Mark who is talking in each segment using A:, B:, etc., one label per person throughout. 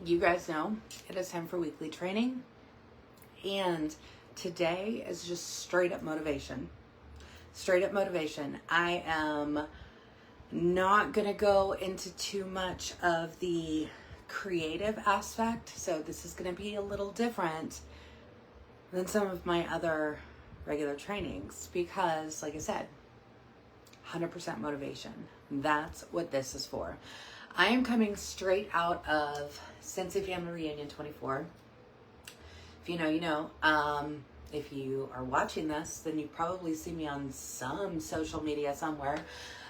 A: You guys know it is time for weekly training, and today is just straight up motivation. Straight up motivation. I am not gonna go into too much of the creative aspect, so this is gonna be a little different than some of my other regular trainings because, like I said, 100% motivation. That's what this is for. I am coming straight out of Scentsy Family Reunion 24. If you know, you know. If you are watching this, then you probably see me on some social media somewhere.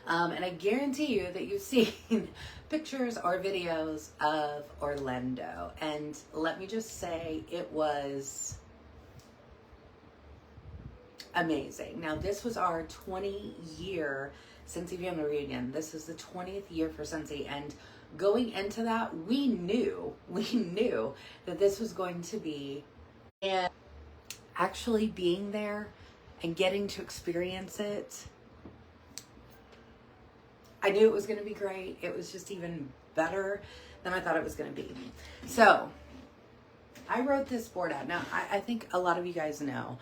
A: And I guarantee you that you've seen pictures or videos of Orlando. And let me just say, it was amazing. Now, this was our 20-year Scentsy Family Reunion. This is the 20th year for Scentsy, and going into that, we knew that this was going to be, and actually being there and getting to experience it, I knew it was going to be great. It was just even better than I thought it was going to be. So I wrote this board out. Now, I think a lot of you guys know,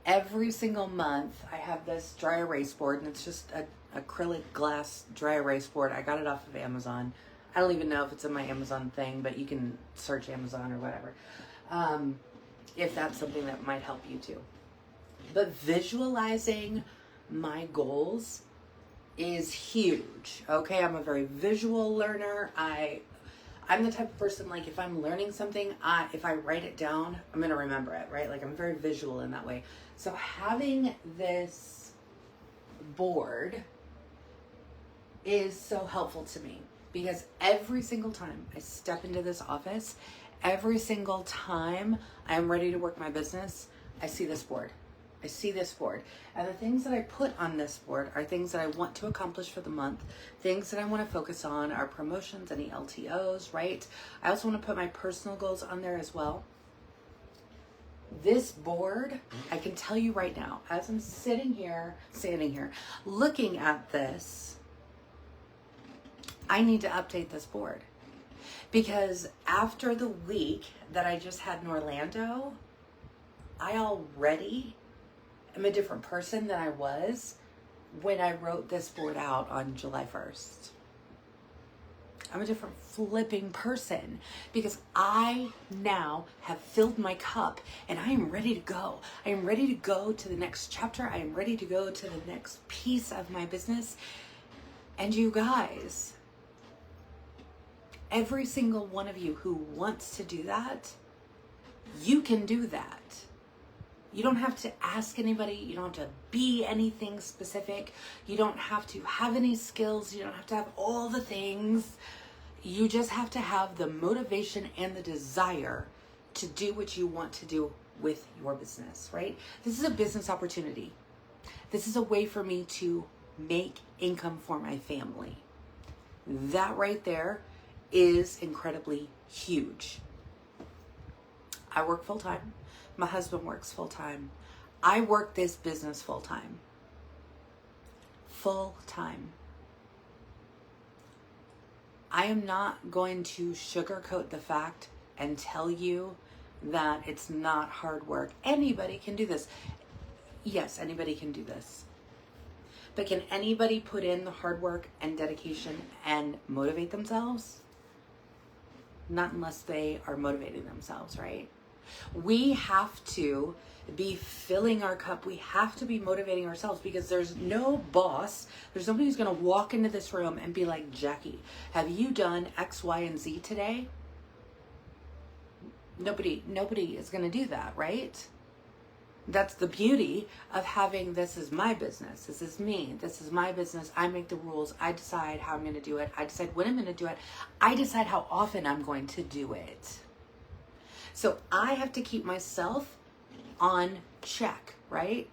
A: every single month I have this dry erase board, and it's just a acrylic glass dry erase board. I got it off of Amazon. I don't even know if it's in my Amazon thing, but you can search Amazon or whatever, if that's something that might help you too. But visualizing my goals is huge. Okay, I'm a very visual learner. I'm the type of person, like, if I'm learning something, if I write it down, I'm gonna remember it, right? Like, I'm very visual in that way. So having this board is so helpful to me, because every single time I step into this office, every single time I am ready to work my business, I see this board. I see this board. And the things that I put on this board are things that I want to accomplish for the month. Things that I want to focus on are promotions, any LTOs, right? I also want to put my personal goals on there as well. This board, I can tell you right now, as I'm standing here, looking at this, I need to update this board. Because after the week that I just had in Orlando, I already am a different person than I was when I wrote this board out on July 1st. I'm a different flipping person because I now have filled my cup and I am ready to go. I am ready to go to the next chapter. I am ready to go to the next piece of my business. And you guys, every single one of you who wants to do that, you can do that. You don't have to ask anybody. You don't have to be anything specific. You don't have to have any skills. You don't have to have all the things. You just have to have the motivation and the desire to do what you want to do with your business, right? This is a business opportunity. This is a way for me to make income for my family. That right there is incredibly huge. I work full time. My husband works full time. I work this business full time. Full time. I am not going to sugarcoat the fact and tell you that it's not hard work. Anybody can do this. Yes, anybody can do this. But can anybody put in the hard work and dedication and motivate themselves? Not unless they are motivating themselves, right? We have to be filling our cup. We have to be motivating ourselves, because there's no boss. There's nobody who's going to walk into this room and be like, Jacqui, have you done X, Y, and Z today? Nobody is going to do that, right? That's the beauty of having, this is my business. This is me. This is my business. I make the rules. I decide how I'm going to do it. I decide when I'm going to do it. I decide how often I'm going to do it. So I have to keep myself on check, right?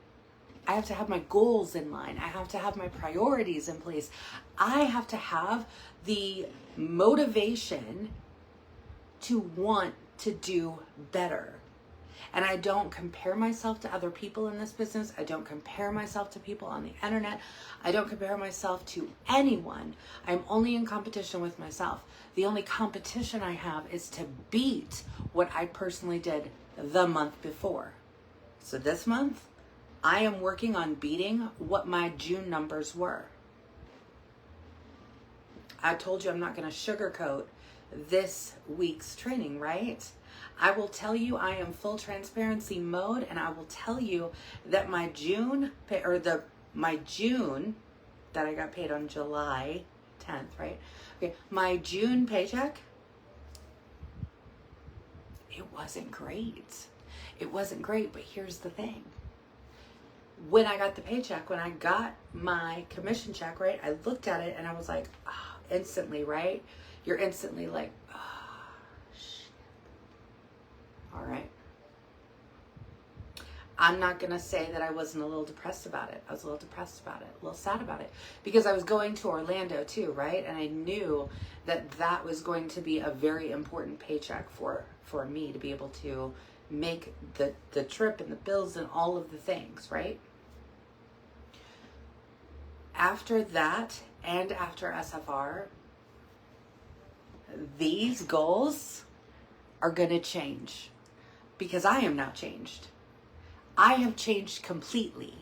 A: I have to have my goals in line. I have to have my priorities in place. I have to have the motivation to want to do better. And I don't compare myself to other people in this business. I don't compare myself to people on the internet. I don't compare myself to anyone. I'm only in competition with myself. The only competition I have is to beat what I personally did the month before. So this month, I am working on beating what my June numbers were. I told you I'm not going to sugarcoat this week's training, right? I will tell you I am full transparency mode, and I will tell you that my June my June that I got paid on July 10th, right? Okay, my June paycheck, it wasn't great. It wasn't great, but here's the thing. When I got the paycheck, when I got my commission check, right, I looked at it and I was like, instantly, right? You're instantly like, shit. All right. I'm not going to say that I wasn't a little depressed about it. I was a little depressed about it, a little sad about it, because I was going to Orlando too, right? And I knew that that was going to be a very important paycheck for me to be able to make the trip and the bills and all of the things, right? After that, and after SFR, these goals are going to change, because I am now changed. I have changed completely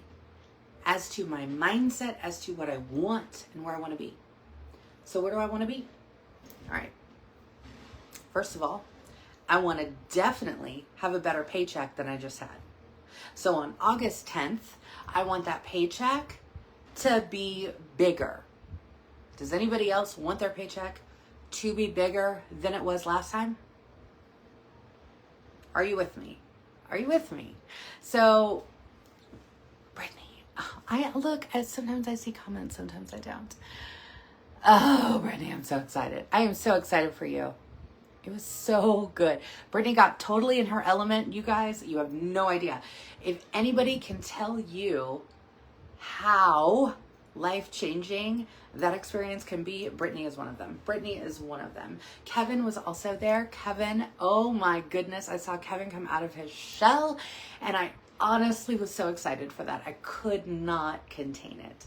A: as to my mindset, as to what I want and where I want to be. So where do I want to be? All right. First of all, I want to definitely have a better paycheck than I just had. So on August 10th, I want that paycheck to be bigger. Does anybody else want their paycheck to be bigger than it was last time? Are you with me? Are you with me? So, Brittany, sometimes I see comments, sometimes I don't. Oh, Brittany, I'm so excited. I am so excited for you. It was so good. Brittany got totally in her element, you guys. You have no idea. If anybody can tell you how life-changing that experience can be, Brittany is one of them. Brittany is one of them. Kevin was also there. Kevin, oh my goodness, I saw Kevin come out of his shell, and I honestly was so excited for that. I could not contain it.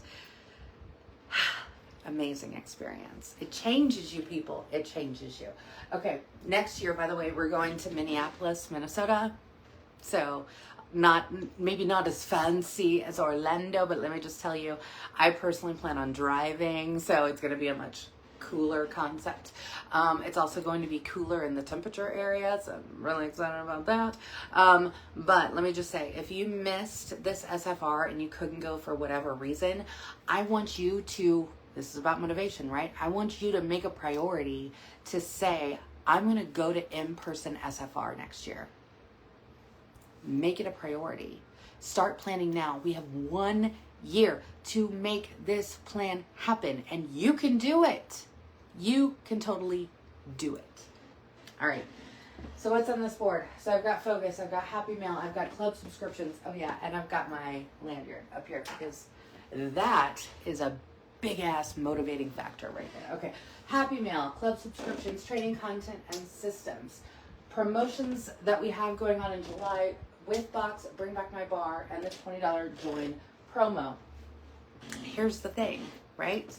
A: Amazing experience. It changes you, people. It changes you. Okay, next year, by the way, we're going to Minneapolis, Minnesota. So maybe not as fancy as Orlando, but let me just tell you, I personally plan on driving, so it's going to be a much cooler concept. It's also going to be cooler in the temperature area, so I'm really excited about that. But let me just say, if you missed this SFR and you couldn't go for whatever reason, I want you to, this is about motivation, right? I want you to make a priority to say, I'm going to go to in-person SFR next year. Make it a priority. Start planning now. We have 1 year to make this plan happen, and you can do it. You can totally do it. All right. So what's on this board? So I've got Focus, I've got Happy Mail, I've got club subscriptions. Oh yeah, and I've got my lanyard up here, because that is a big ass motivating factor right there. Okay. Happy Mail, club subscriptions, training content, and systems. Promotions that we have going on in July with Box, Bring Back My Bar, and the $20 join promo. Here's the thing, right?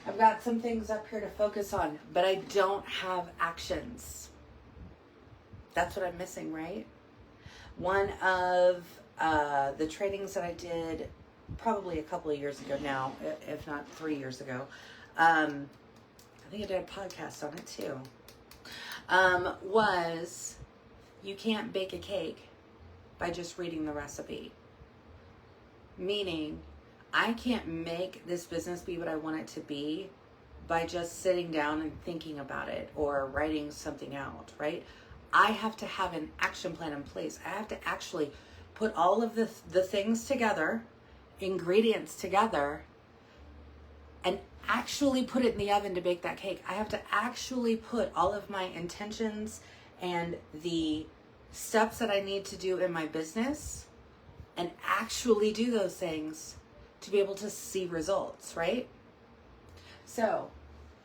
A: I've got some things up here to focus on, but I don't have actions. That's what I'm missing, right? One of the trainings that I did probably a couple of years ago now, if not 3 years ago, I think I did a podcast on it too, was you can't bake a cake by just reading the recipe. Meaning, I can't make this business be what I want it to be by just sitting down and thinking about it or writing something out, right? I have to have an action plan in place. I have to actually put all of the things together, ingredients together, and actually put it in the oven to bake that cake. I have to actually put all of my intentions and the steps that I need to do in my business and actually do those things to be able to see results, right? So,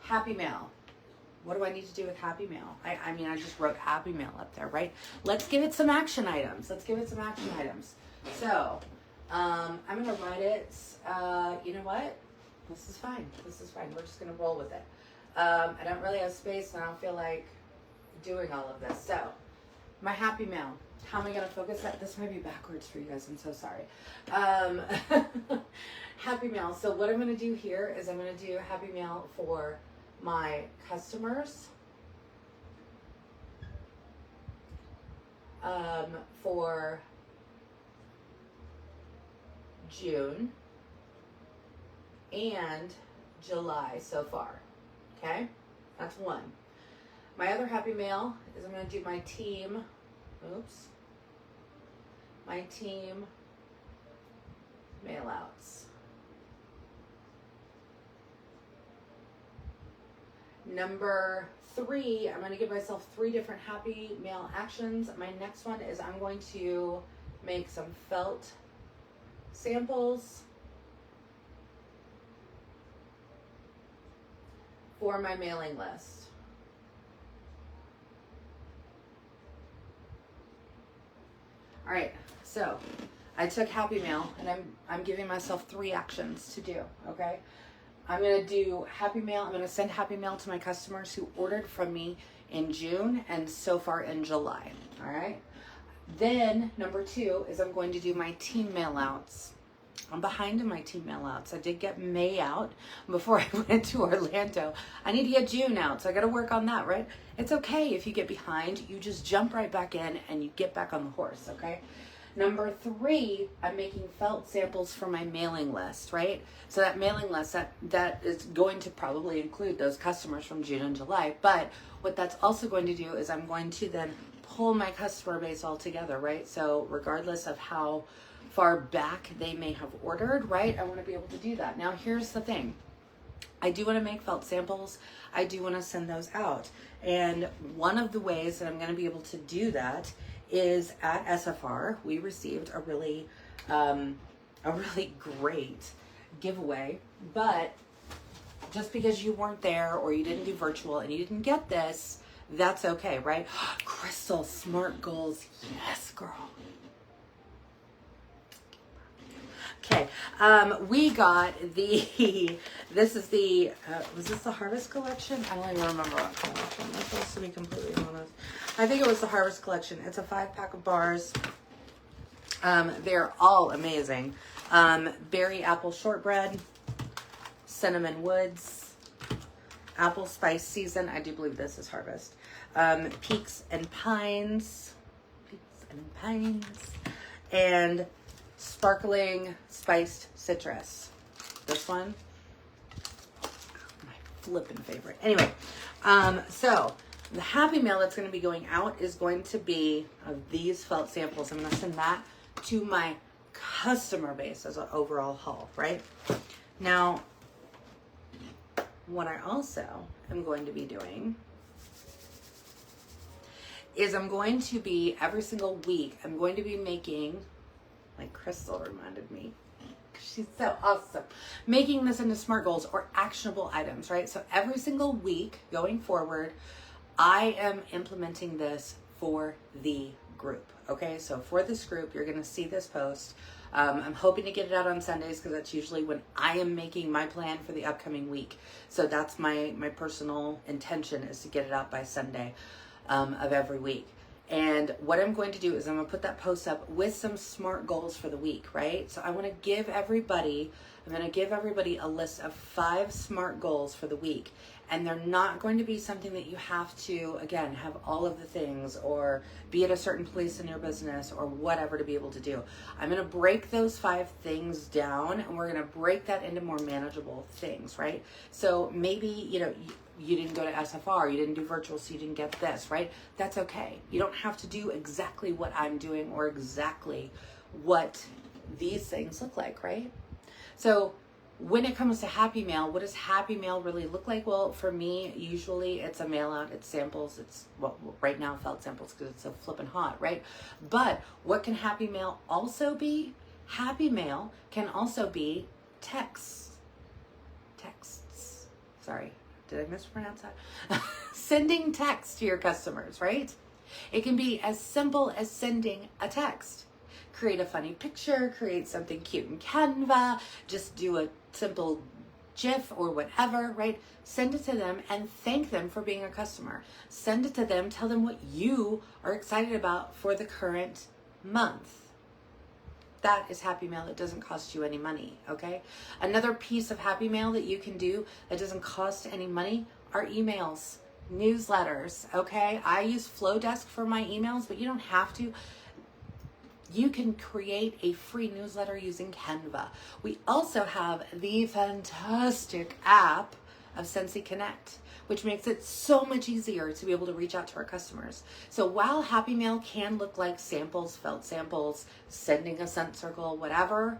A: Happy Mail. what do I need to do with Happy Mail? I mean, I just wrote Happy Mail up there, right? Let's give it some action items. Let's give it some action items. So, I'm going to write it, you know what? This is fine. This is fine. We're just going to roll with it. I don't really have space and I don't feel like doing all of this. So, my Happy Mail. How am I going to focus that? This might be backwards for you guys. I'm so sorry. Happy Mail. So what I'm going to do here is I'm going to do Happy Mail for my customers, for June and July so far. Okay? That's one. My other Happy Mail is I'm going to do my team. Oops. My team mail outs. Number 3, I'm going to give myself 3 different Happy Mail actions. My next one is I'm going to make some felt samples for my mailing list. All right, so I took Happy Mail and I'm giving myself 3 actions to do, okay? I'm going to do Happy Mail. I'm going to send Happy Mail to my customers who ordered from me in June and so far in July, all right? Then number 2 is I'm going to do my team mail outs. I'm behind in my team mail outs. I did get May out before I went to Orlando. I need to get June out, so I got to work on that, right? It's okay if you get behind. You just jump right back in and you get back on the horse, okay? Number 3, I'm making felt samples for my mailing list, right? So that mailing list, that is going to probably include those customers from June and July. But what that's also going to do is I'm going to then pull my customer base all together, right? So regardless of how far back they may have ordered, right? I want to be able to do that. Now, here's the thing. I do want to make felt samples. I do want to send those out. And one of the ways that I'm going to be able to do that is at SFR, we received a really great giveaway. But just because you weren't there or you didn't do virtual and you didn't get this, that's okay, right? Crystal, SMART goals. Yes, girl. Okay, we got this is the, was this the Harvest Collection? I don't even remember what collection. I'm supposed to be completely honest. I think it was the Harvest Collection. It's a 5-pack of bars. They're all amazing. Berry apple shortbread, cinnamon woods, apple spice season. I do believe this is Harvest. Peaks and pines, and sparkling spiced citrus. This one, my flippin' favorite. Anyway, so the Happy Mail that's going to be going out is going to be of these felt samples. I'm going to send that to my customer base as an overall haul, right? Now, what I also am going to be doing is I'm going to be, every single week, I'm going to be making, like Crystal reminded me, she's so awesome, making this into SMART goals or actionable items, right? So every single week going forward, I am implementing this for the group, okay? So for this group, you're gonna see this post. I'm hoping to get it out on Sundays because that's usually when I am making my plan for the upcoming week. So that's my personal intention, is to get it out by Sunday of every week. And what I'm going to do is I'm going to put that post up with some SMART goals for the week, right? So I want to give everybody, I'm going to give everybody a list of 5 SMART goals for the week. And they're not going to be something that you have to, again, have all of the things or be at a certain place in your business or whatever to be able to do. I'm going to break those 5 things down and we're going to break that into more manageable things, right? So maybe, you know, you didn't go to SFR, you didn't do virtual, so you didn't get this, right? That's okay. You don't have to do exactly what I'm doing or exactly what these things look like, right? So when it comes to Happy Mail, what does Happy Mail really look like? Well, for me, usually it's a mail out, it's samples, it's, well, right now felt samples because it's so flippin' hot, right? But what can Happy Mail also be? Happy Mail can also be texts. Sorry. Did I mispronounce that? sending text to your customers, right? It can be as simple as sending a text. Create a funny picture, create something cute in Canva, just do a simple GIF or whatever, right? Send it to them and thank them for being a customer. Send it to them, tell them what you are excited about for the current month. That is Happy Mail. It doesn't cost you any money, okay? Another piece of Happy Mail that you can do that doesn't cost any money are emails, newsletters, okay? I use Flowdesk for my emails, but you don't have to. You can create a free newsletter using Canva. We also have the fantastic app of Scentsy Connect, which makes it so much easier to be able to reach out to our customers. So while Happy Mail can look like samples, felt samples, sending a scent circle, whatever,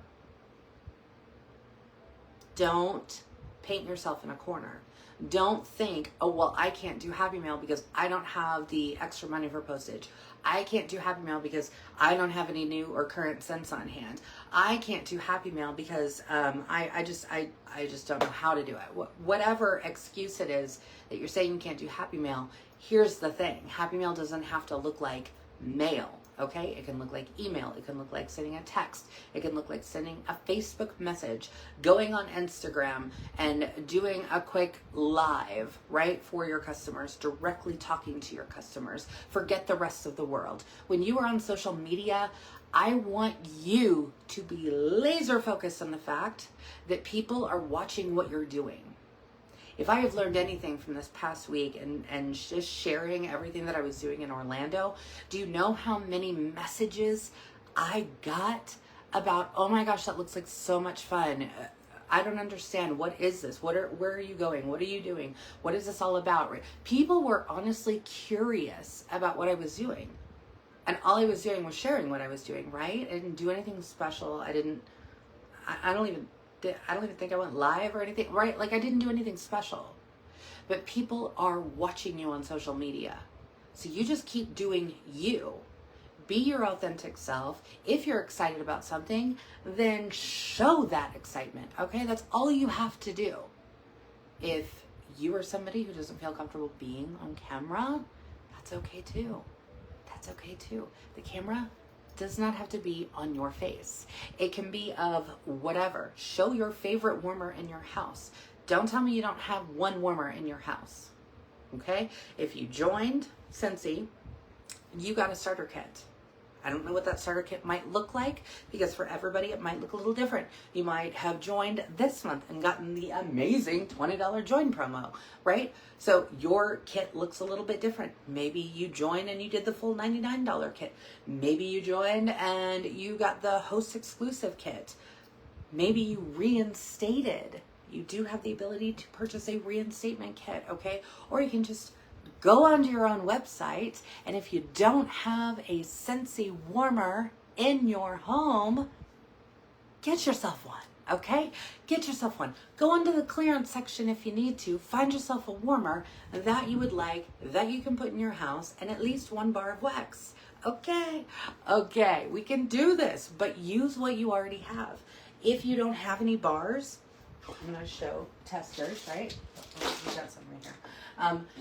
A: don't paint yourself in a corner. Don't think, oh, well, I can't do Happy Mail because I don't have the extra money for postage. I can't do Happy Mail because I don't have any new or current scents on hand. I can't do Happy Mail because I just don't know how to do it. Whatever excuse it is that you're saying you can't do Happy Mail, here's the thing. Happy Mail doesn't have to look like mail, okay? It can look like email. It can look like sending a text. It can look like sending a Facebook message, going on Instagram and doing a quick live, right, for your customers, directly talking to your customers. Forget the rest of the world. When you are on social media, I want you to be laser focused on the fact that people are watching what you're doing. If I have learned anything from this past week and just sharing everything that I was doing in Orlando, do you know how many messages I got about, oh my gosh, that looks like so much fun. I don't understand. What is this? Where are you going? What are you doing? What is this all about? Right? People were honestly curious about what I was doing. And all I was doing was sharing what I was doing, right? I didn't do anything special. I don't even think I went live or anything, right? Like I didn't do anything special, but people are watching you on social media. So you just keep doing you. Be your authentic self. If you're excited about something, then show that excitement, okay? That's all you have to do. If you are somebody who doesn't feel comfortable being on camera, that's okay too. That's okay too. The camera does not have to be on your face. It can be of whatever. Show your favorite warmer in your house. Don't tell me you don't have one warmer in your house, okay? If you joined Scentsy, you got a starter kit. I don't know what that starter kit might look like because for everybody it might look a little different. You might have joined this month and gotten the amazing $20 join promo, right? So your kit looks a little bit different. Maybe you joined and you did the full $99 kit. Maybe you joined and you got the host exclusive kit. Maybe you reinstated. You do have the ability to purchase a reinstatement kit, okay? Or you can just go onto your own website, and if you don't have a Scentsy warmer in your home, get yourself one, okay? Get yourself one. Go onto the clearance section if you need to. Find yourself a warmer that you would like, that you can put in your house, and at least 1 bar of wax. Okay, we can do this, but use what you already have. If you don't have any bars, I'm going to show testers, right? Oh, we got some right here.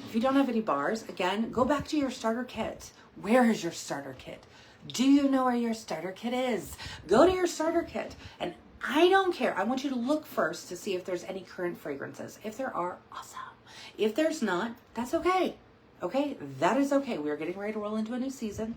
A: If you don't have any bars, again, go back to your starter kit. Where is your starter kit? Do you know where your starter kit is? Go to your starter kit. And I don't care. I want you to look first to see if there's any current fragrances. If there are, awesome. If there's not, that's okay. Okay? That is okay. We're getting ready to roll into a new season.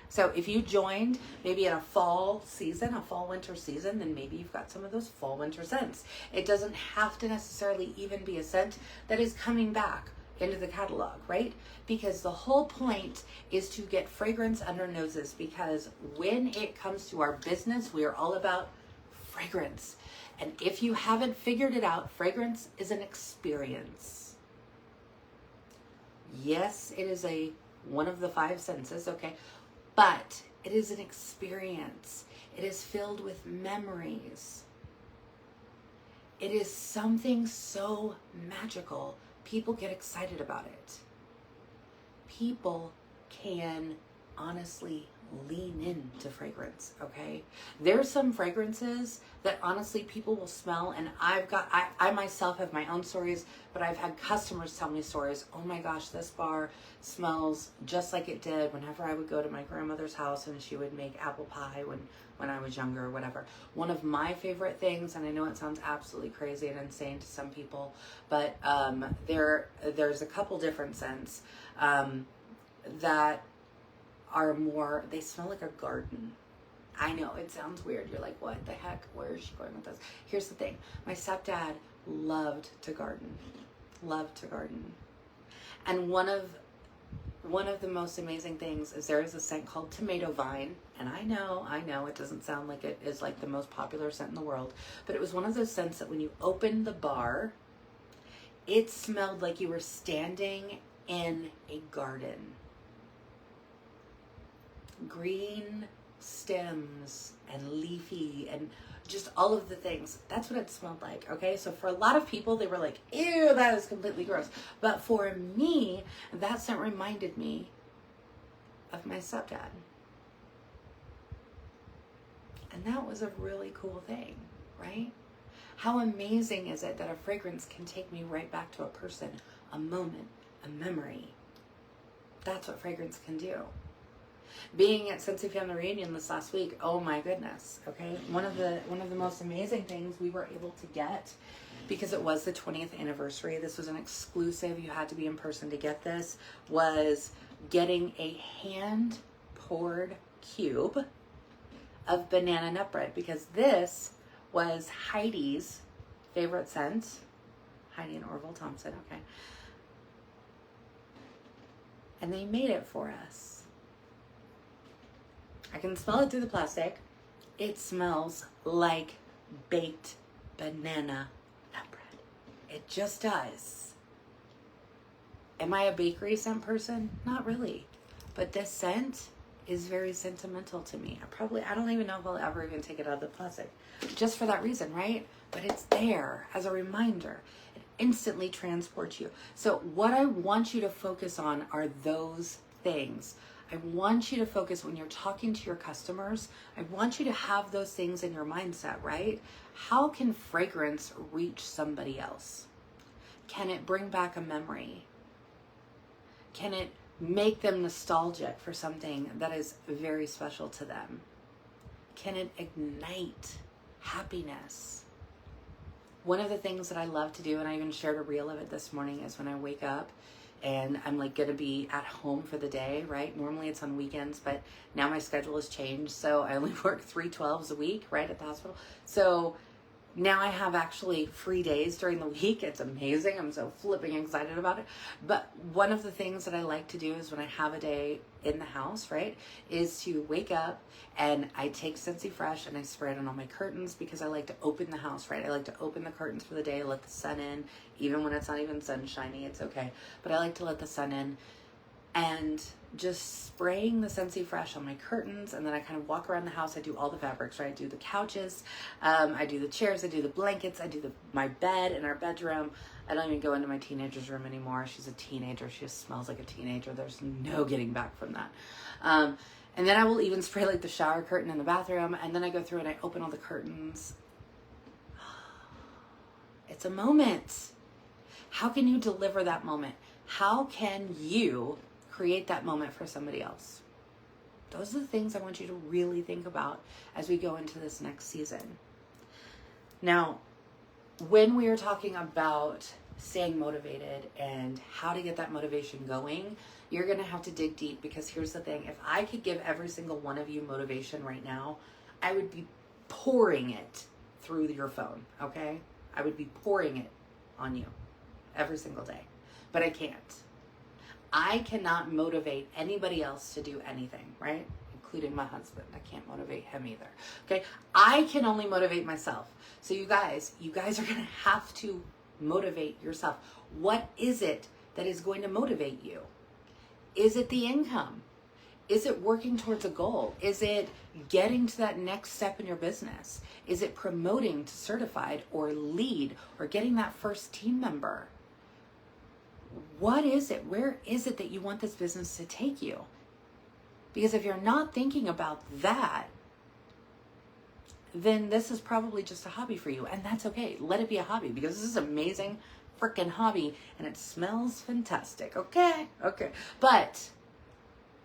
A: So if you joined maybe in a fall season, a fall-winter season, then maybe you've got some of those fall-winter scents. It doesn't have to necessarily even be a scent that is coming back into the catalog, right? Because the whole point is to get fragrance under noses, because when it comes to our business, we are all about fragrance. And if you haven't figured it out, fragrance is an experience. Yes, it is one of the 5 senses, okay? But it is an experience. It is filled with memories. It is something so magical. People get excited about it. People can honestly lean into fragrance, okay? There's some fragrances that honestly people will smell, and I myself have my own stories, but I've had customers tell me stories. Oh my gosh, this bar smells just like it did whenever I would go to my grandmother's house and she would make apple pie when I was younger or whatever. One of my favorite things, and I know it sounds absolutely crazy and insane to some people, but there's a couple different scents that are more, they smell like a garden. I know it sounds weird. You're like, what the heck? Where is she going with this? Here's the thing. My stepdad loved to garden. Loved to garden. And one of the most amazing things is there is a scent called tomato vine. And I know it doesn't sound like it is like the most popular scent in the world, but it was one of those scents that when you opened the bar, it smelled like you were standing in a garden. Green stems and leafy and just all of the things. That's what it smelled like, okay? So for a lot of people, they were like, ew, that is completely gross. But for me, that scent reminded me of my stepdad. And that was a really cool thing, right? How amazing is it that a fragrance can take me right back to a person, a moment, a memory? That's what fragrance can do. Being at Scentsy Family Reunion this last week, oh my goodness, okay? One of the most amazing things we were able to get, because it was the 20th anniversary, this was an exclusive, you had to be in person to get this, was getting a hand-poured cube of banana nut bread, because this was Heidi's favorite scent. Heidi and Orville Thompson, okay? And they made it for us. I can smell it through the plastic. It smells like baked banana nut bread. It just does. Am I a bakery scent person? Not really. But this scent is very sentimental to me. I don't even know if I'll ever even take it out of the plastic. Just for that reason, right? But it's there as a reminder. It instantly transports you. So what I want you to focus on are those things. I want you to focus when you're talking to your customers. I want you to have those things in your mindset, right? How can fragrance reach somebody else? Can it bring back a memory? Can it make them nostalgic for something that is very special to them? Can it ignite happiness? One of the things that I love to do, and I even shared a reel of it this morning, is when I wake up and I'm like gonna be at home for the day, right? Normally it's on weekends, but now my schedule has changed. So I only work 3 12s a week, right, at the hospital. So now I have actually free days during the week. It's amazing. I'm so flipping excited about it. But one of the things that I like to do is when I have a day in the house, right, is to wake up and I take Scentsy Fresh and I spray it on all my curtains, because I like to open the house, right? I like to open the curtains for the day, let the sun in, even when it's not even sunshiny, it's okay. But I like to let the sun in, and just spraying the Scentsy Fresh on my curtains, and then I kind of walk around the house. I do all the fabrics, right? I do the couches, I do the chairs, I do the blankets, I do my bed in our bedroom. I don't even go into my teenager's room anymore. She's a teenager. She just smells like a teenager. There's no getting back from that. And then I will even spray like the shower curtain in the bathroom, and then I go through and I open all the curtains. It's a moment. How can you deliver that moment? How can you create that moment for somebody else? Those are the things I want you to really think about as we go into this next season. Now, when we are talking about staying motivated and how to get that motivation going, you're going to have to dig deep, because here's the thing. If I could give every single one of you motivation right now, I would be pouring it through your phone, okay? I would be pouring it on you every single day, but I can't. I cannot motivate anybody else to do anything, right? Including my husband. I can't motivate him either. Okay? I can only motivate myself. So you guys are going to have to motivate yourself. What is it that is going to motivate you? Is it the income? Is it working towards a goal? Is it getting to that next step in your business? Is it promoting to certified or lead or getting that first team member? What is it? Where is it that you want this business to take you? Because if you're not thinking about that, then this is probably just a hobby for you. And that's okay. Let it be a hobby, because this is an amazing freaking hobby and it smells fantastic. Okay. Okay. But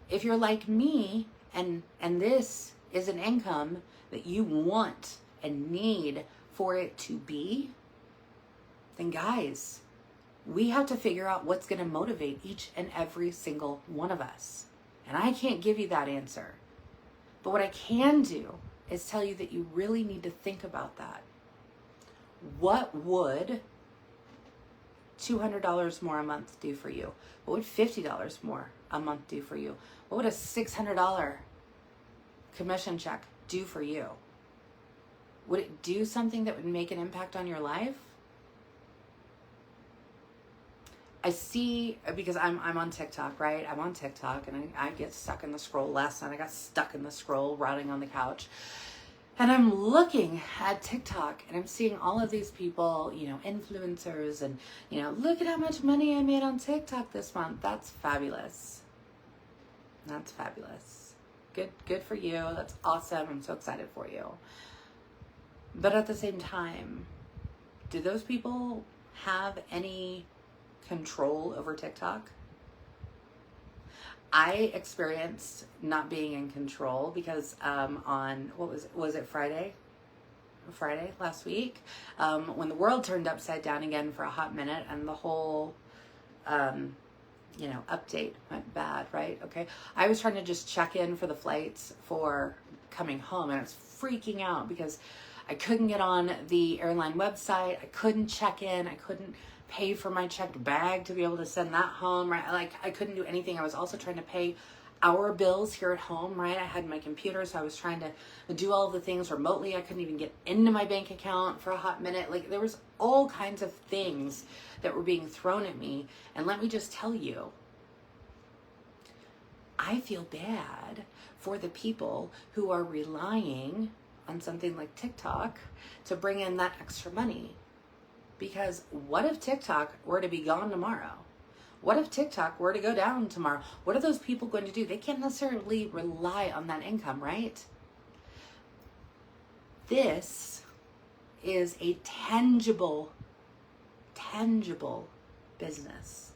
A: if you're like me and this is an income that you want and need for it to be, then guys, we have to figure out what's going to motivate each and every single one of us. And I can't give you that answer. But what I can do is tell you that you really need to think about that. What would $200 more a month do for you? What would $50 more a month do for you? What would a $600 commission check do for you? Would it do something that would make an impact on your life? I see, because I'm on TikTok, right? I'm on TikTok and I get stuck in the scroll. Last night I got stuck in the scroll, rotting on the couch. And I'm looking at TikTok and I'm seeing all of these people, you know, influencers, and, you know, look at how much money I made on TikTok this month. That's fabulous. That's fabulous. Good for you. That's awesome. I'm so excited for you. But at the same time, do those people have any control over TikTok? I experienced not being in control because on, what was it Friday last week, when the world turned upside down again for a hot minute and the whole you know, update went bad, right? Okay, I was trying to just check in for the flights for coming home, and I was freaking out because I couldn't get on the airline website. I couldn't check in. I couldn't pay for my checked bag to be able to send that home, right? Like, I couldn't do anything. I was also trying to pay our bills here at home, right? I had my computer, so I was trying to do all the things remotely. I couldn't even get into my bank account for a hot minute. Like, there was all kinds of things that were being thrown at me. And let me just tell you, I feel bad for the people who are relying on something like TikTok to bring in that extra money. Because what if TikTok were to be gone tomorrow? What if TikTok were to go down tomorrow? What are those people going to do? They can't necessarily rely on that income, right? This is a tangible business.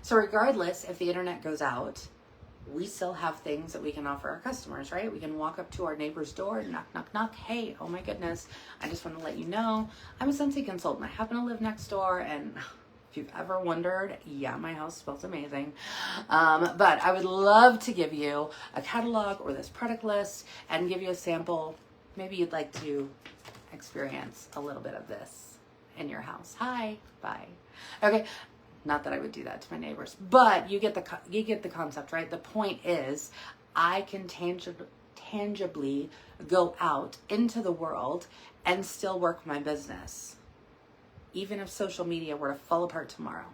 A: So regardless if the internet goes out, we still have things that we can offer our customers, right? We can walk up to our neighbor's door and knock, knock, knock. Hey, oh my goodness, I just want to let you know I'm a Scentsy consultant. I happen to live next door, and if you've ever wondered, yeah, my house smells amazing. But I would love to give you a catalog or this product list and give you a sample. Maybe you'd like to experience a little bit of this in your house. Hi, bye. Okay. Not that I would do that to my neighbors, but you get the concept, right? The point is, I can tangibly go out into the world and still work my business. Even if social media were to fall apart tomorrow,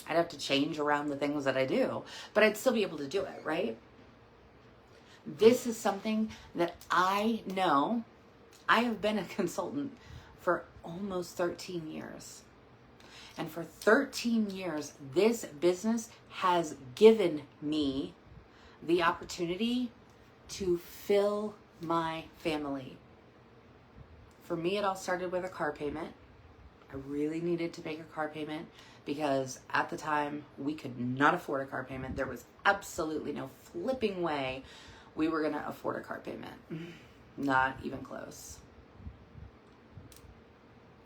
A: I'd have to change around the things that I do, but I'd still be able to do it, right? This is something that I know. I have been a consultant for almost 13 years. And for 13 years, this business has given me the opportunity to fill my family. For me, it all started with a car payment. I really needed to make a car payment because at the time we could not afford a car payment. There was absolutely no flipping way we were going to afford a car payment. Not even close.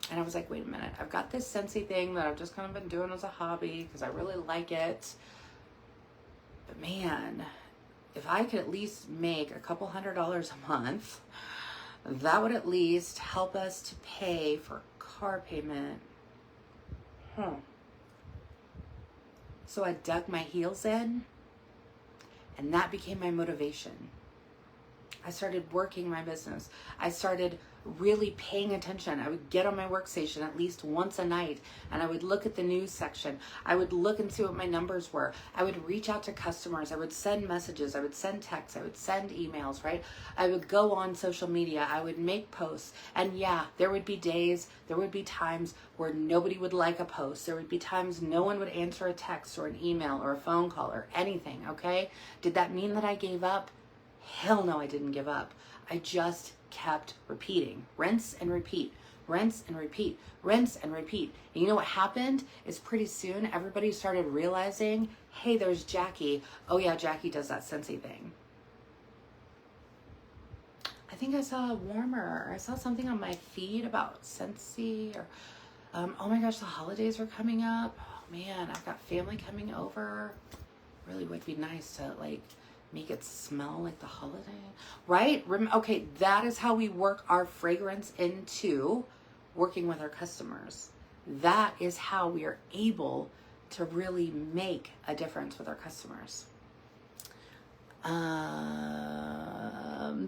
A: And I was like, wait a minute, I've got this Scentsy thing that I've just kind of been doing as a hobby because I really like it. But man, if I could at least make a couple $100s a month, that would at least help us to pay for car payment. So I dug my heels in, and that became my motivation. I started working my business. I started really paying attention. I would get on my workstation at least once a night and I would look at the news section. I would look and see what my numbers were. I would reach out to customers. I would send messages. I would send texts. I would send emails, right? I would go on social media. I would make posts. And yeah, there would be days, there would be times where nobody would like a post. There would be times no one would answer a text or an email or a phone call or anything, okay? Did that mean that I gave up? Hell no, I didn't give up. I just kept repeating. Rinse and repeat. Rinse and repeat. Rinse and repeat. And you know what happened? Is pretty soon everybody started realizing, hey, there's Jacqui. Oh yeah, Jacqui does that Scentsy thing. I think I saw a warmer. I saw something on my feed about Scentsy or, oh my gosh, the holidays are coming up. Oh man, I've got family coming over. Really would be nice to like make it smell like the holiday, right? Okay, that is how we work our fragrance into working with our customers. That is how we are able to really make a difference with our customers.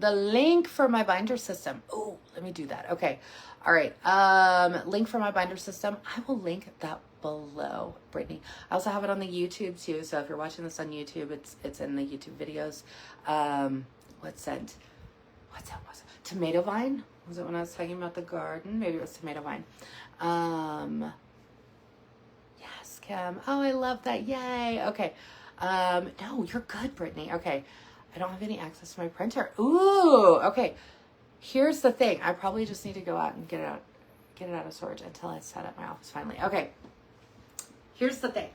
A: The link for my binder system. Oh, let me do that. Okay. All right. Link for my binder system. I will link that below, Brittany. I also have it on the YouTube too. So if you're watching this on YouTube, it's in the YouTube videos. What scent? What's that? Tomato vine? Was it when I was talking about the garden? Maybe it was tomato vine. Yes, Kim. Oh, I love that. Yay. Okay. No, you're good, Brittany. Okay. I don't have any access to my printer. Ooh, okay. Here's the thing. I probably just need to go out and get it out of storage until I set up my office finally. Okay. Here's the thing.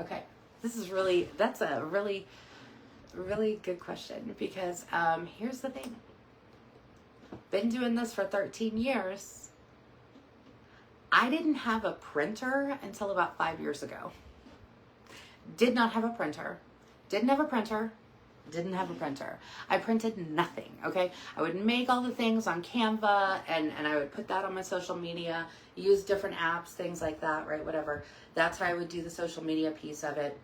A: Okay. That's a really, really good question because, here's the thing. Been doing this for 13 years. I didn't have a printer until about 5 years ago. Did not have a printer. Didn't have a printer. Didn't have a printer. I printed nothing, okay? I would make all the things on Canva and I would put that on my social media, use different apps, things like that, right? Whatever. That's how I would do the social media piece of it.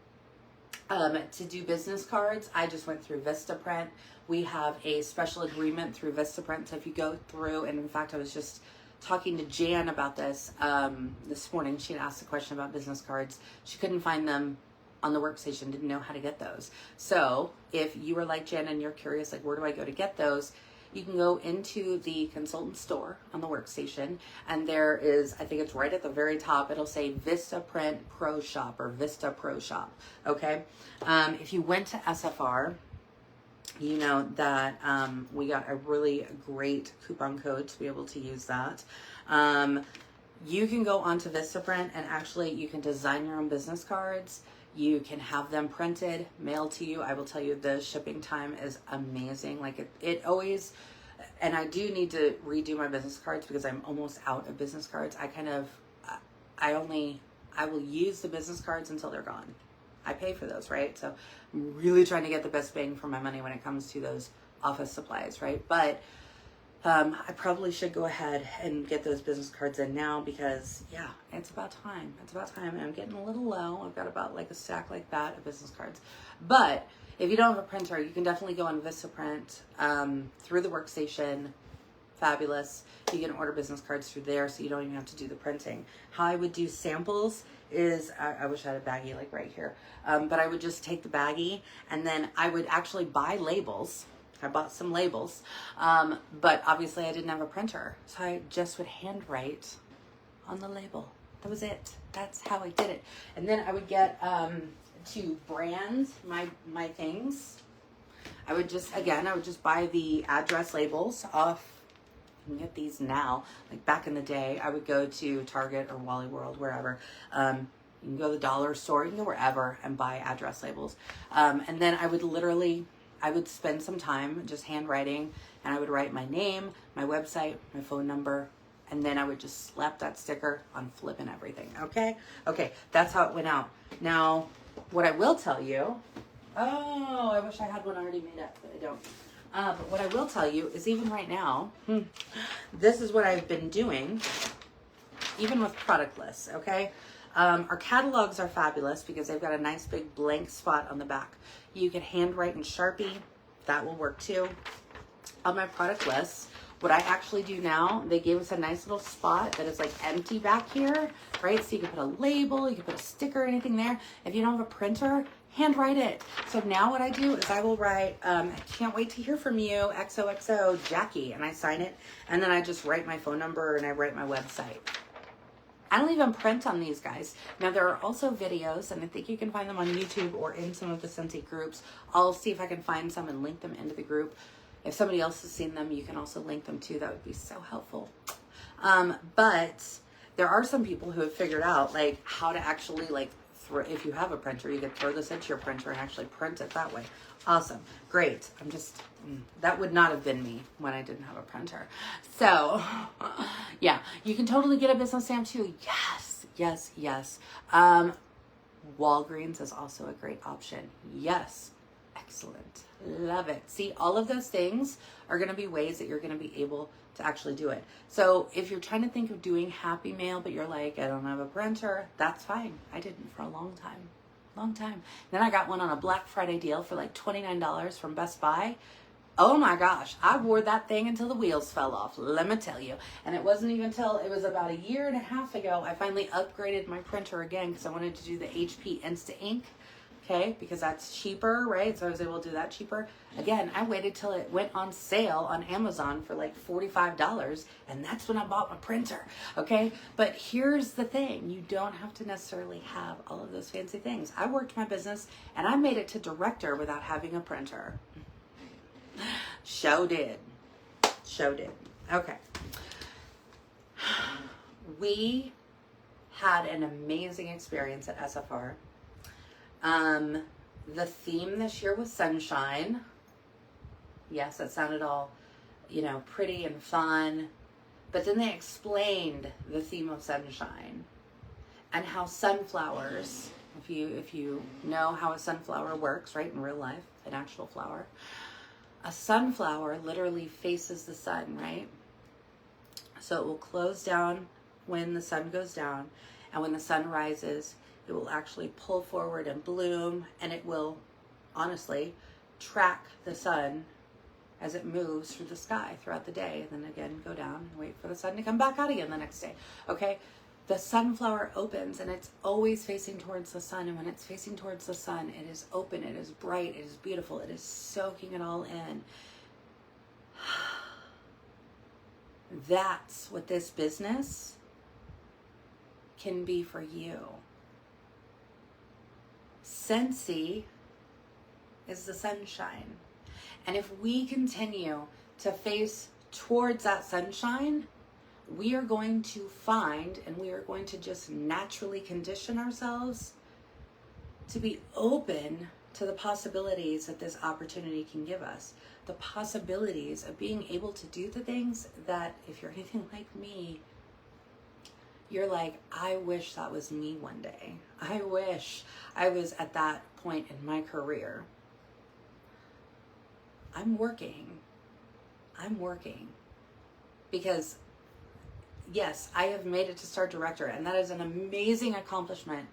A: To do business cards, I just went through Vistaprint. We have a special agreement through Vistaprint. So if you go through, and in fact, I was just talking to Jan about this morning. She had asked a question about business cards. She couldn't find them on the workstation, didn't know how to get those. So if you are like Jen and you're curious, like, where do I go to get those? You can go into the consultant store on the workstation, and there is, I think it's right at the very top, it'll say Vistaprint Pro Shop or Vista Pro Shop, okay? If you went to SFR, you know that we got a really great coupon code to be able to use that. You can go onto Vistaprint and actually you can design your own business cards. You can have them printed, mailed to you. I will tell you the shipping time is amazing. Like it always, and I do need to redo my business cards because I'm almost out of business cards. I will use the business cards until they're gone. I pay for those, right? So I'm really trying to get the best bang for my money when it comes to those office supplies, right? But I probably should go ahead and get those business cards in now because, yeah, it's about time. It's about time. And I'm getting a little low. I've got about like a stack like that of business cards. But if you don't have a printer, you can definitely go on Vistaprint through the workstation. Fabulous. You can order business cards through there so you don't even have to do the printing. How I would do samples is, I wish I had a baggie like right here, but I would just take the baggie and then I would actually buy labels. I bought some labels, but obviously I didn't have a printer. So I just would handwrite on the label. That was it. That's how I did it. And then I would get to brand my things. I would just buy the address labels off. You can get these now. Like back in the day, I would go to Target or Wally World, wherever. You can go to the dollar store, you can go wherever and buy address labels. And then I would spend some time just handwriting, and I would write my name, my website, my phone number, and then I would just slap that sticker on flipping everything, okay? Okay, that's how it went out. Now, what I will tell you, oh, I wish I had one already made up, but I don't. But what I will tell you is even right now, this is what I've been doing, even with product lists, okay? Our catalogs are fabulous because they've got a nice big blank spot on the back. You can handwrite in Sharpie. that will work too. On my product list, what I actually do now, they gave us a nice little spot that is like empty back here, right? So you can put a label, you can put a sticker, anything there. If you don't have a printer, handwrite it. So now what I do is I will write, can't wait to hear from you, XOXO Jacqui, and I sign it. And then I just write my phone number and I write my website. I don't even print on these guys. Now there are also videos, and I think you can find them on YouTube or in some of the Scentsy groups. I'll see if I can find some and link them into the group. If somebody else has seen them, you can also link them too. That would be so helpful. But there are some people who have figured out like how to actually like, if you have a printer, you can throw this into your printer and actually print it that way. Awesome. Great. I'm just, that would not have been me when I didn't have a printer. So yeah, you can totally get a business stamp too. Yes, yes, yes. Walgreens is also a great option. Yes. Excellent. Love it. See, all of those things are going to be ways that you're going to be able to actually do it. So if you're trying to think of doing Happy Mail, but you're like, I don't have a printer, that's fine. I didn't for a long time. Long time. Then I got one on a Black Friday deal for like $29 from Best Buy. Oh my gosh, I wore that thing until the wheels fell off, let me tell you. And it wasn't even until it was about a year and a half ago I finally upgraded my printer again because I wanted to do the HP Insta Ink. Okay, because that's cheaper, right? So I was able to do that cheaper. Again, I waited till it went on sale on Amazon for like $45, and that's when I bought my printer, okay? But here's the thing. You don't have to necessarily have all of those fancy things. I worked my business, and I made it to director without having a printer. Show did. Show did. Okay. We had an amazing experience at SFR. The theme this year was sunshine. Yes, that sounded all, you know, pretty and fun. But then they explained the theme of sunshine and how sunflowers, if you know how a sunflower works, right, in real life, an actual flower, a sunflower literally faces the sun, right? So it will close down when the sun goes down, and when the sun rises, it will actually pull forward and bloom, and it will honestly track the sun as it moves through the sky throughout the day, and then again go down and wait for the sun to come back out again the next day. Okay, the sunflower opens and it's always facing towards the sun, and when it's facing towards the sun, it is open, it is bright, it is beautiful, it is soaking it all in. That's what this business can be for you. Scentsy is the sunshine. And if we continue to face towards that sunshine, we are going to find, and we are going to just naturally condition ourselves to be open to the possibilities that this opportunity can give us. The possibilities of being able to do the things that, if you're anything like me, you're like, I wish that was me one day. I wish I was at that point in my career. I'm working. Because yes, I have made it to Star Director, and that is an amazing accomplishment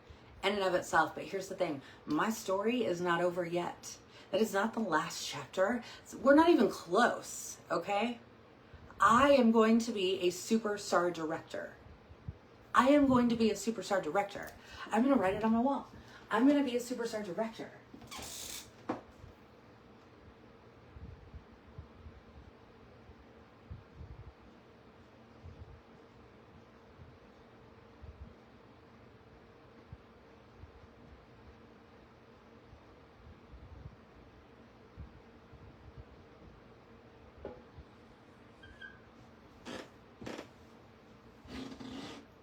A: in and of itself. But here's the thing, my story is not over yet. That is not the last chapter. We're not even close, okay? I am going to be a superstar director. I am going to be a superstar director. I'm going to write it on my wall. I'm going to be a superstar director.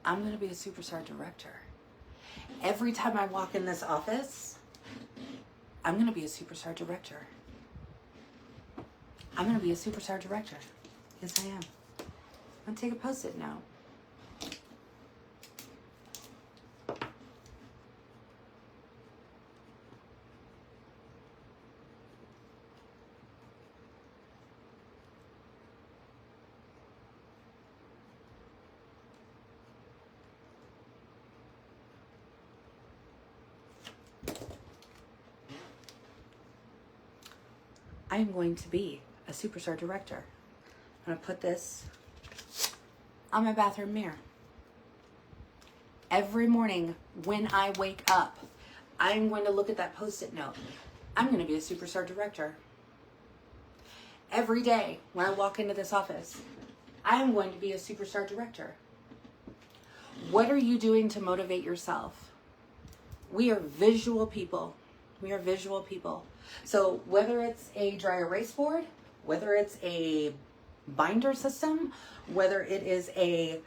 A: I'm going to be a superstar director. Every time I walk in this office, I'm going to be a superstar director. I'm going to be a superstar director. Yes, I am. I'm going to take a Post-it note. I am going to be a superstar director. I'm going to put this on my bathroom mirror. Every morning when I wake up, I'm going to look at that Post-it note. I'm going to be a superstar director. Every day when I walk into this office, I'm going to be a superstar director. What are you doing to motivate yourself? We are visual people. We are visual people. So whether it's a dry erase board, whether it's a binder system, whether it is a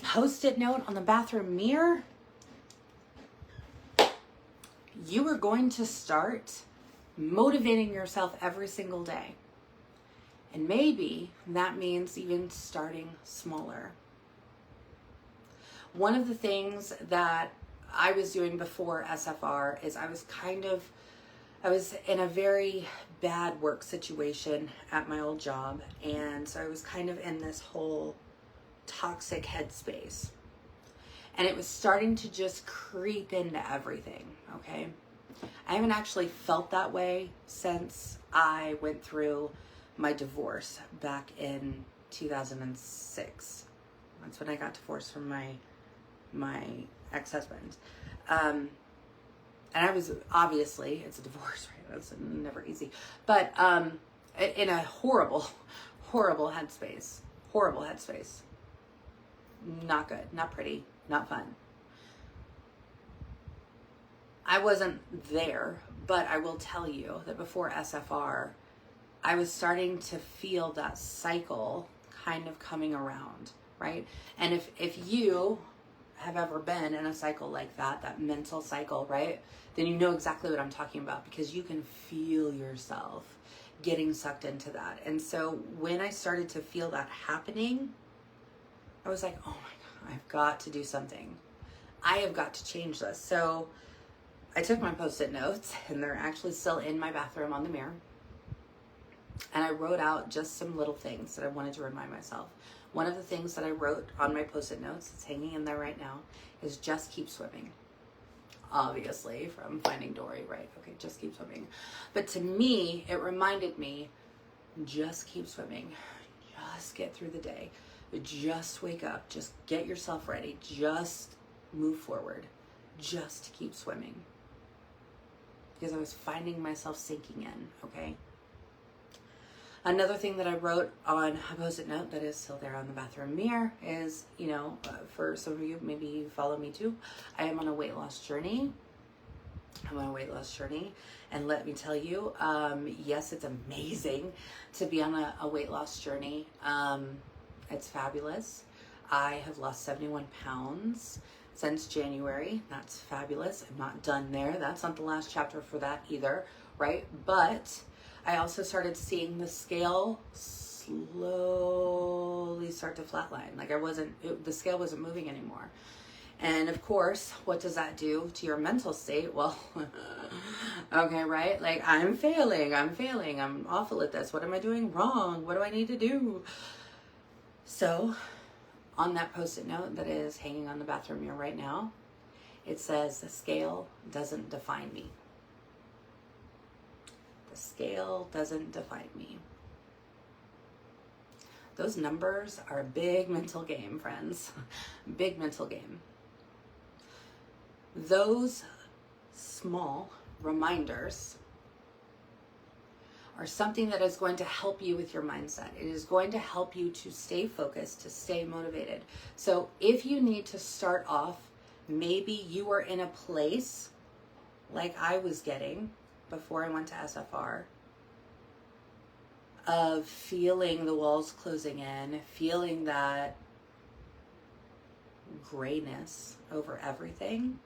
A: Post-it note on the bathroom mirror, you are going to start motivating yourself every single day. And maybe that means even starting smaller. One of the things that I was doing before SFR is I was in a very bad work situation at my old job. And so I was kind of in this whole toxic headspace. And it was starting to just creep into everything, okay? I haven't actually felt that way since I went through my divorce back in 2006. That's when I got divorced from my ex-husband. And I was, obviously, it's a divorce, right? That's never easy. But in a horrible headspace. Horrible headspace. Not good, not pretty, not fun. I wasn't there, but I will tell you that before SFR, I was starting to feel that cycle kind of coming around, right? And if you have ever been in a cycle like that, that mental cycle, right? Then you know exactly what I'm talking about, because you can feel yourself getting sucked into that. And so when I started to feel that happening, I was like, oh my God, I've got to do something. I have got to change this. So I took my Post-it notes, and they're actually still in my bathroom on the mirror. And I wrote out just some little things that I wanted to remind myself. One of the things that I wrote on my Post-it notes, it's hanging in there right now, is just keep swimming. Obviously, from Finding Dory, right? Okay, just keep swimming. But to me, it reminded me, just keep swimming. Just get through the day. Just wake up. Just get yourself ready. Just move forward. Just keep swimming. Because I was finding myself sinking in, okay? Another thing that I wrote on a Post-it note that is still there on the bathroom mirror is, for some of you, maybe you follow me too, I am on a weight loss journey. I'm on a weight loss journey. And let me tell you, yes, it's amazing to be on a weight loss journey. It's fabulous. I have lost 71 pounds since January. That's fabulous. I'm not done there. That's not the last chapter for that either, right? But I also started seeing the scale slowly start to flatline. Like the scale wasn't moving anymore. And of course, what does that do to your mental state? Well, okay, right? Like, I'm failing. I'm awful at this. What am I doing wrong? What do I need to do? So, on that Post-it note that is hanging on the bathroom mirror right now, it says, the scale doesn't define me. The scale doesn't define me. Those numbers are a big mental game, friends. Big mental game. Those small reminders are something that is going to help you with your mindset. It is going to help you to stay focused, to stay motivated. So if you need to start off, maybe you are in a place like I was getting before I went to SFR, of feeling the walls closing in, feeling that grayness over everything,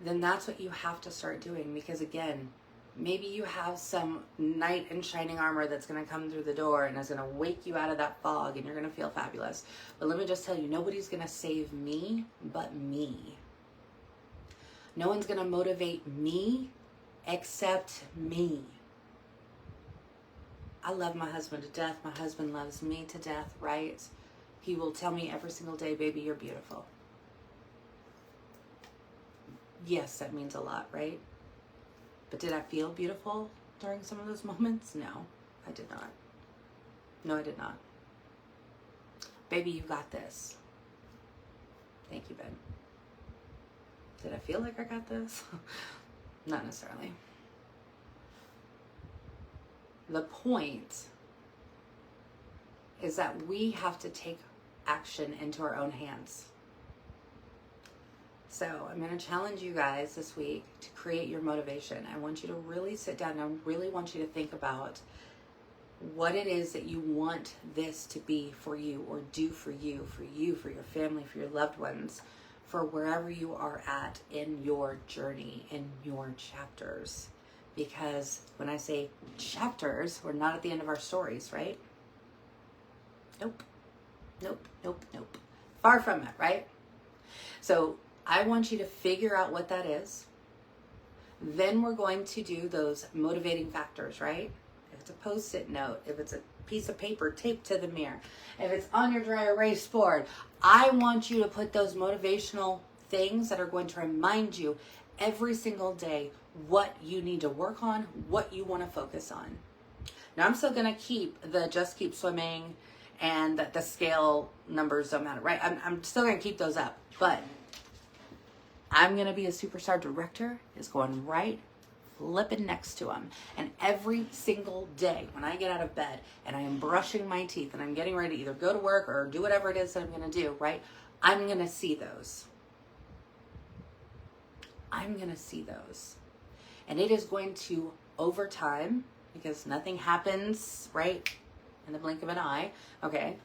A: then that's what you have to start doing. Because again, maybe you have some knight in shining armor that's going to come through the door and is going to wake you out of that fog, and you're going to feel fabulous. But let me just tell you, nobody's going to save me but me. No one's going to motivate me except me. I love my husband to death. My husband loves me to death, right? He will tell me every single day, baby, you're beautiful. Yes, that means a lot, right? But did I feel beautiful during some of those moments? No, I did not. No, I did not. Baby, you got this. Thank you, babe. Did I feel like I got this? Not necessarily. The point is that we have to take action into our own hands. So I'm going to challenge you guys this week to create your motivation. I want you to really sit down and I really want you to think about what it is that you want this to be for you or do for you, for your family, for your loved ones, for wherever you are at in your journey, in your chapters. Because when I say chapters, we're not at the end of our stories, right? Nope. Nope, nope, nope. Far from it, right? So I want you to figure out what that is. Then we're going to do those motivating factors, right? If it's a Post-it note, if it's a piece of paper taped to the mirror, if it's on your dry erase board, I want you to put those motivational things that are going to remind you every single day what you need to work on, what you want to focus on. Now I'm still going to keep the just keep swimming and that the scale numbers don't matter, right? I'm still going to keep those up, but I'm going to be a superstar director is going right flipping next to him. And every single day when I get out of bed and I am brushing my teeth and I'm getting ready to either go to work or do whatever it is that I'm going to do, right? I'm going to see those. I'm going to see those. And it is going to, over time, because nothing happens, right, in the blink of an eye, okay?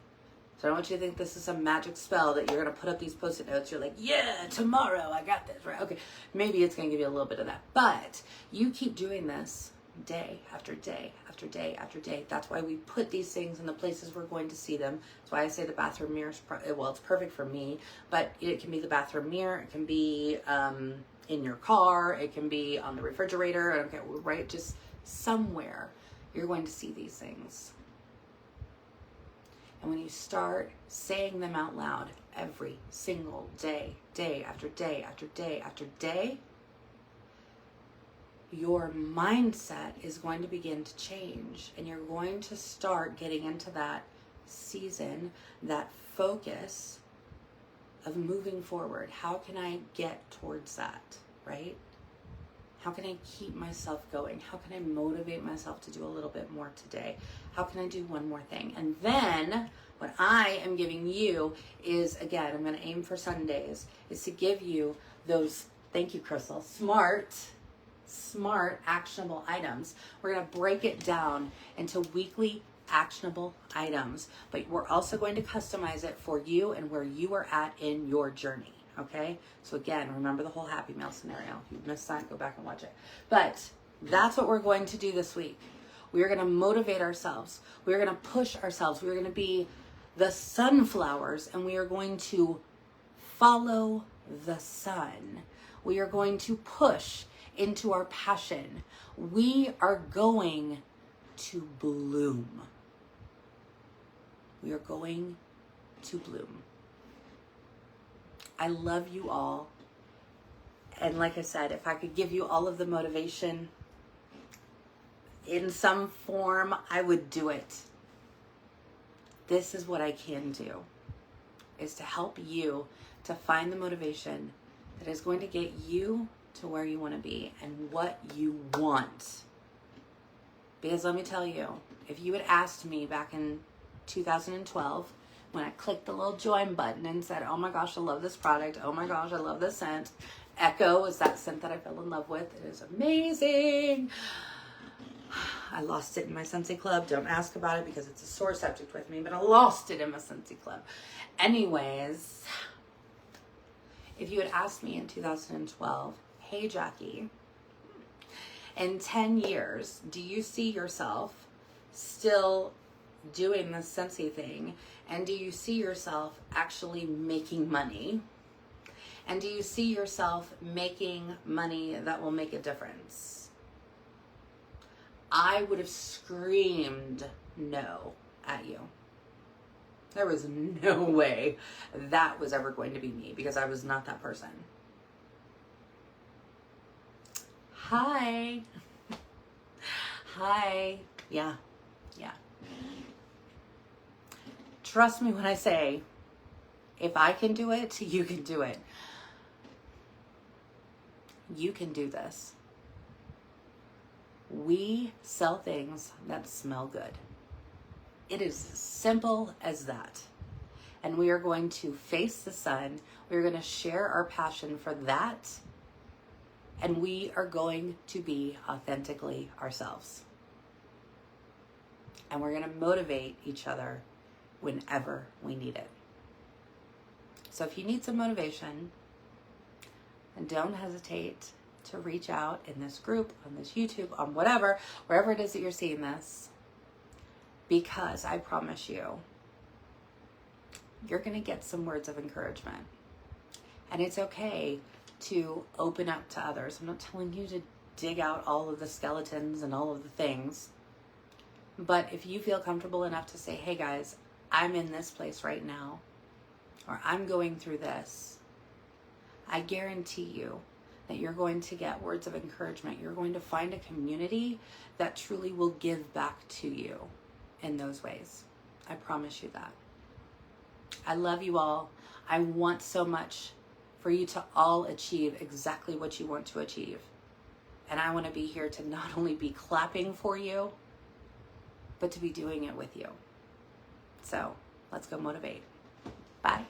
A: So I don't want you to think this is a magic spell that you're going to put up these Post-it notes. You're like, yeah, tomorrow I got this, right? Okay, maybe it's going to give you a little bit of that. But you keep doing this day after day after day after day. That's why we put these things in the places we're going to see them. That's why I say the bathroom mirror is, well, it's perfect for me. But it can be the bathroom mirror. It can be in your car. It can be on the refrigerator. Okay, right? Just somewhere you're going to see these things. And when you start saying them out loud every single day, day after day after day after day, your mindset is going to begin to change. And you're going to start getting into that season, that focus of moving forward. How can I get towards that, right? How can I keep myself going? How can I motivate myself to do a little bit more today? How can I do one more thing? And then what I am giving you is, again, I'm going to aim for Sundays, is to give you those, thank you, Crystal, smart, actionable items. We're going to break it down into weekly actionable items, but we're also going to customize it for you and where you are at in your journey. Okay, so again, remember the whole Happy Meal scenario. If you missed that, go back and watch it. But that's what we're going to do this week. We are going to motivate ourselves. We are going to push ourselves. We are going to be the sunflowers, and we are going to follow the sun. We are going to push into our passion. We are going to bloom. We are going to bloom. I love you all. And like I said, if I could give you all of the motivation in some form, I would do it. This is what I can do, is to help you to find the motivation that is going to get you to where you want to be and what you want. Because let me tell you, if you had asked me back in 2012, when I clicked the little join button and said, oh my gosh, I love this product. Oh my gosh, I love this scent. Echo is that scent that I fell in love with. It is amazing. I lost it in my Scentsy club. Don't ask about it because it's a sore subject with me, but I lost it in my Scentsy club. Anyways, if you had asked me in 2012, hey, Jacqui, in 10 years, do you see yourself still doing this Scentsy thing? And do you see yourself actually making money? And do you see yourself making money that will make a difference? I would have screamed no at you. There was no way that was ever going to be me because I was not that person. Hi. Hi. Yeah. Yeah. Trust me when I say, if I can do it, you can do it. You can do this. We sell things that smell good. It is as simple as that. And we are going to face the sun. We're going to share our passion for that. And we are going to be authentically ourselves. And we're going to motivate each other whenever we need it. So if you need some motivation, and don't hesitate to reach out in this group, on this YouTube, on whatever, wherever it is that you're seeing this, because I promise you, you're going to get some words of encouragement. And it's okay to open up to others. I'm not telling you to dig out all of the skeletons and all of the things. But if you feel comfortable enough to say, hey guys, I'm in this place right now, or I'm going through this, I guarantee you that you're going to get words of encouragement. You're going to find a community that truly will give back to you in those ways. I promise you that. I love you all. I want so much for you to all achieve exactly what you want to achieve. And I want to be here to not only be clapping for you, but to be doing it with you. So let's go motivate. Bye.